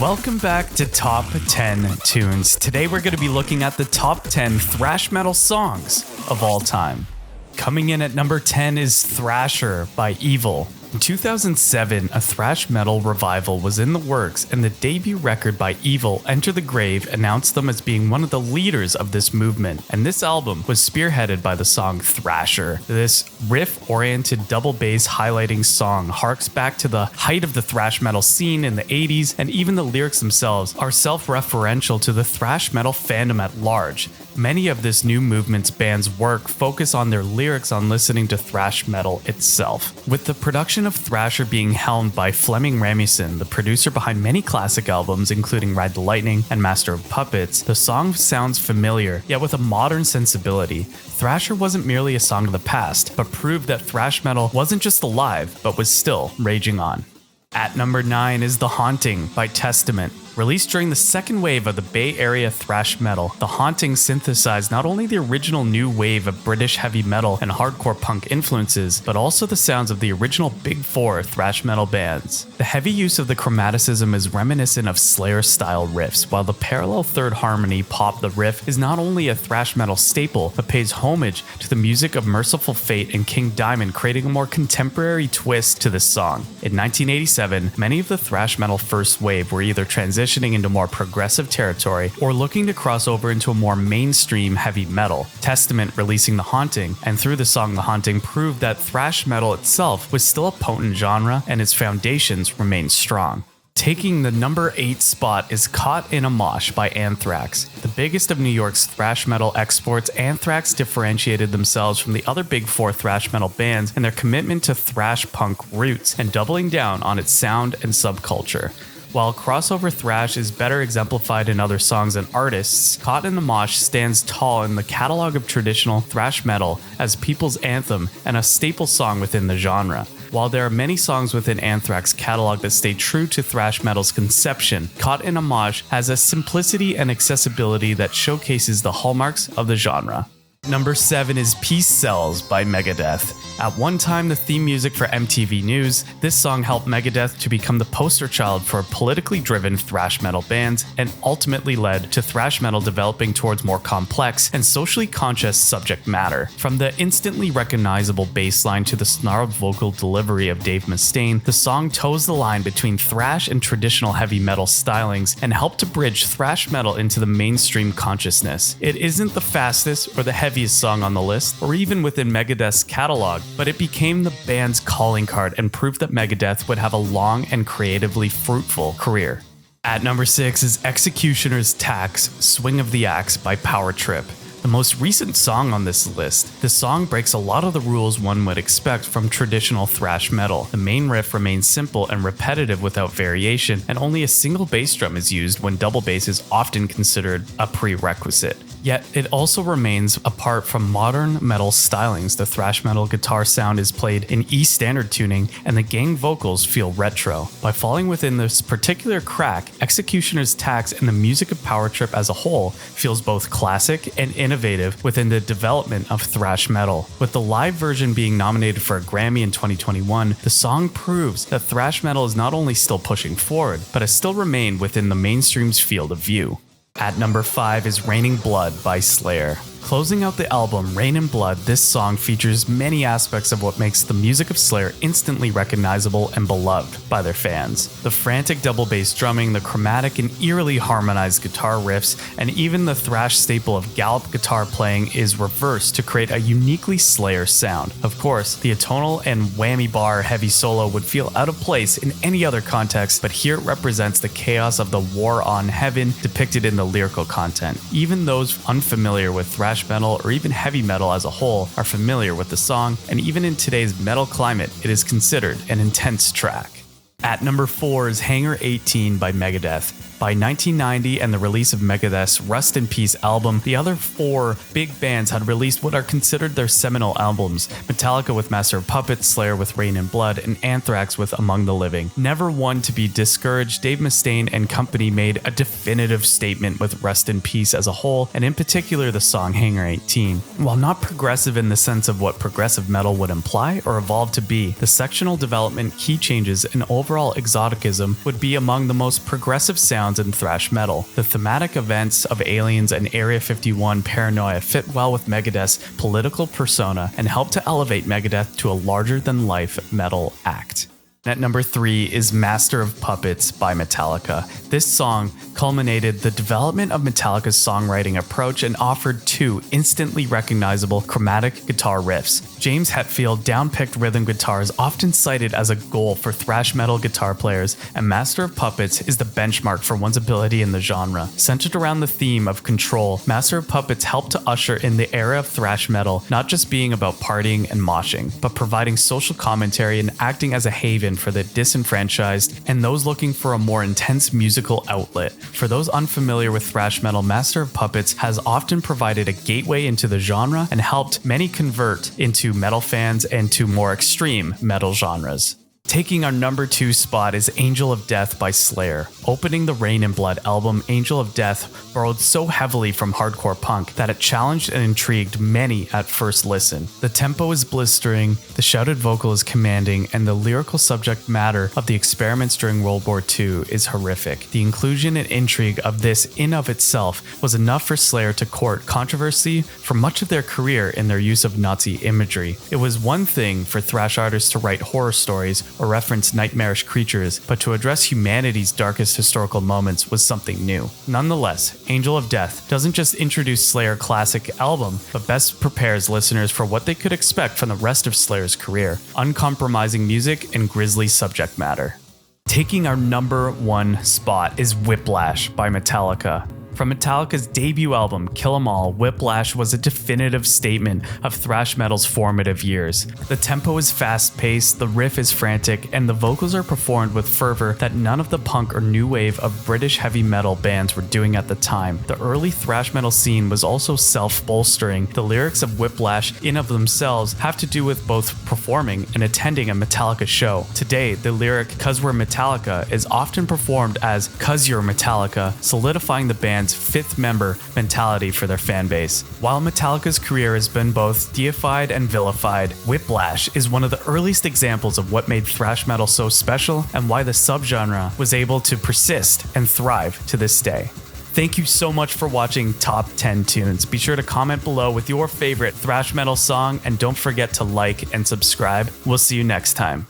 Welcome back to Top 10 Tunes. Today we're going to be looking at the top 10 thrash metal songs of all time. Coming in at number 10 is Thrasher by Evil. In 2007, a thrash metal revival was in the works, and the debut record by Evil, Enter the Grave, announced them as being one of the leaders of this movement. And this album was spearheaded by the song Thrasher. This riff-oriented double bass highlighting song harks back to the height of the thrash metal scene in the 80s, and even the lyrics themselves are self-referential to the thrash metal fandom at large. Many of this new movement's band's work focus on their lyrics on listening to thrash metal itself. With the production of Thrasher being helmed by Flemming Rasmussen, the producer behind many classic albums including Ride the Lightning and Master of Puppets, the song sounds familiar, yet with a modern sensibility. Thrasher wasn't merely a song of the past, but proved that thrash metal wasn't just alive, but was still raging on. At number 9 is The Haunting by Testament. Released during the second wave of the Bay Area thrash metal, The Haunting synthesized not only the original new wave of British heavy metal and hardcore punk influences, but also the sounds of the original Big Four thrash metal bands. The heavy use of the chromaticism is reminiscent of Slayer-style riffs, while the parallel third harmony Pop the Riff is not only a thrash metal staple, but pays homage to the music of Merciful Fate and King Diamond, creating a more contemporary twist to this song. In 1987, many of the thrash metal first wave were either transitioning into more progressive territory or looking to cross over into a more mainstream heavy metal. Testament releasing The Haunting, and through the song The Haunting, proved that thrash metal itself was still a potent genre and its foundations remained strong. Taking the number 8 spot is Caught in a Mosh by Anthrax. The biggest of New York's thrash metal exports, Anthrax differentiated themselves from the other big four thrash metal bands in their commitment to thrash punk roots and doubling down on its sound and subculture. While crossover thrash is better exemplified in other songs and artists, Caught in the Mosh stands tall in the catalog of traditional thrash metal as people's anthem and a staple song within the genre. While there are many songs within Anthrax's catalog that stay true to thrash metal's conception, Caught in a Mosh has a simplicity and accessibility that showcases the hallmarks of the genre. Number 7 is Peace Sells by Megadeth. At one time the theme music for MTV News, this song helped Megadeth to become the poster child for politically driven thrash metal bands and ultimately led to thrash metal developing towards more complex and socially conscious subject matter. From the instantly recognizable bass line to the snarled vocal delivery of Dave Mustaine, the song toes the line between thrash and traditional heavy metal stylings and helped to bridge thrash metal into the mainstream consciousness. It isn't the fastest or the heaviest song on the list, or even within Megadeth's catalog, but it became the band's calling card and proved that Megadeth would have a long and creatively fruitful career. At number 6 is Executioner's Tax, Swing of the Axe by Power Trip. The most recent song on this list, the song breaks a lot of the rules one would expect from traditional thrash metal. The main riff remains simple and repetitive without variation, and only a single bass drum is used when double bass is often considered a prerequisite. Yet, it also remains apart from modern metal stylings. The thrash metal guitar sound is played in E standard tuning, and the gang vocals feel retro. By falling within this particular crack, Executioner's Tax and the music of Power Trip as a whole feels both classic and innovative within the development of thrash metal. With the live version being nominated for a Grammy in 2021, the song proves that thrash metal is not only still pushing forward, but has still remained within the mainstream's field of view. At number 5 is Raining Blood by Slayer. Closing out the album, Rain in Blood, this song features many aspects of what makes the music of Slayer instantly recognizable and beloved by their fans. The frantic double bass drumming, the chromatic and eerily harmonized guitar riffs, and even the thrash staple of gallop guitar playing is reversed to create a uniquely Slayer sound. Of course, the atonal and whammy bar heavy solo would feel out of place in any other context, but here it represents the chaos of the war on heaven depicted in the lyrical content. Even those unfamiliar with thrash metal or even heavy metal as a whole are familiar with the song, and even in today's metal climate, it is considered an intense track. At number 4 is Hangar 18 by Megadeth. By 1990 and the release of Megadeth's Rust in Peace album, the other four big bands had released what are considered their seminal albums: Metallica with Master of Puppets, Slayer with Rain in Blood, and Anthrax with Among the Living. Never one to be discouraged, Dave Mustaine and company made a definitive statement with Rust in Peace as a whole, and in particular the song Hangar 18. While not progressive in the sense of what progressive metal would imply or evolve to be, the sectional development, key changes, and overall overall exoticism would be among the most progressive sounds in thrash metal. The thematic events of Aliens and Area 51 paranoia fit well with Megadeth's political persona and help to elevate Megadeth to a larger-than-life metal act. At number 3 is Master of Puppets by Metallica. This song culminated the development of Metallica's songwriting approach and offered 2 instantly recognizable chromatic guitar riffs. James Hetfield down-picked rhythm guitar is often cited as a goal for thrash metal guitar players, and Master of Puppets is the benchmark for one's ability in the genre. Centered around the theme of control, Master of Puppets helped to usher in the era of thrash metal, not just being about partying and moshing, but providing social commentary and acting as a haven for the disenfranchised and those looking for a more intense musical outlet. For those unfamiliar with thrash metal, Master of Puppets has often provided a gateway into the genre and helped many convert into metal fans and to more extreme metal genres. Taking our number 2 spot is Angel of Death by Slayer. Opening the Rain and Blood album, Angel of Death borrowed so heavily from hardcore punk that it challenged and intrigued many at first listen. The tempo is blistering, the shouted vocal is commanding, and the lyrical subject matter of the experiments during World War II is horrific. The inclusion and intrigue of this in of itself was enough for Slayer to court controversy for much of their career in their use of Nazi imagery. It was one thing for thrash artists to write horror stories or reference nightmarish creatures, but to address humanity's darkest historical moments was something new. Nonetheless, Angel of Death doesn't just introduce Slayer classic album, but best prepares listeners for what they could expect from the rest of Slayer's career: uncompromising music and grisly subject matter. Taking our number 1 spot is Whiplash by Metallica. From Metallica's debut album, Kill 'Em All, Whiplash was a definitive statement of thrash metal's formative years. The tempo is fast-paced, the riff is frantic, and the vocals are performed with fervor that none of the punk or new wave of British heavy metal bands were doing at the time. The early thrash metal scene was also self-bolstering. The lyrics of Whiplash in of themselves have to do with both performing and attending a Metallica show. Today, the lyric "'Cause we're Metallica" is often performed as "'Cause you're Metallica," solidifying the band's 5th member mentality for their fan base. While Metallica's career has been both deified and vilified, Whiplash is one of the earliest examples of what made thrash metal so special and why the subgenre was able to persist and thrive to this day. Thank you so much for watching Top 10 Tunes. Be sure to comment below with your favorite thrash metal song, and don't forget to like and subscribe. We'll see you next time.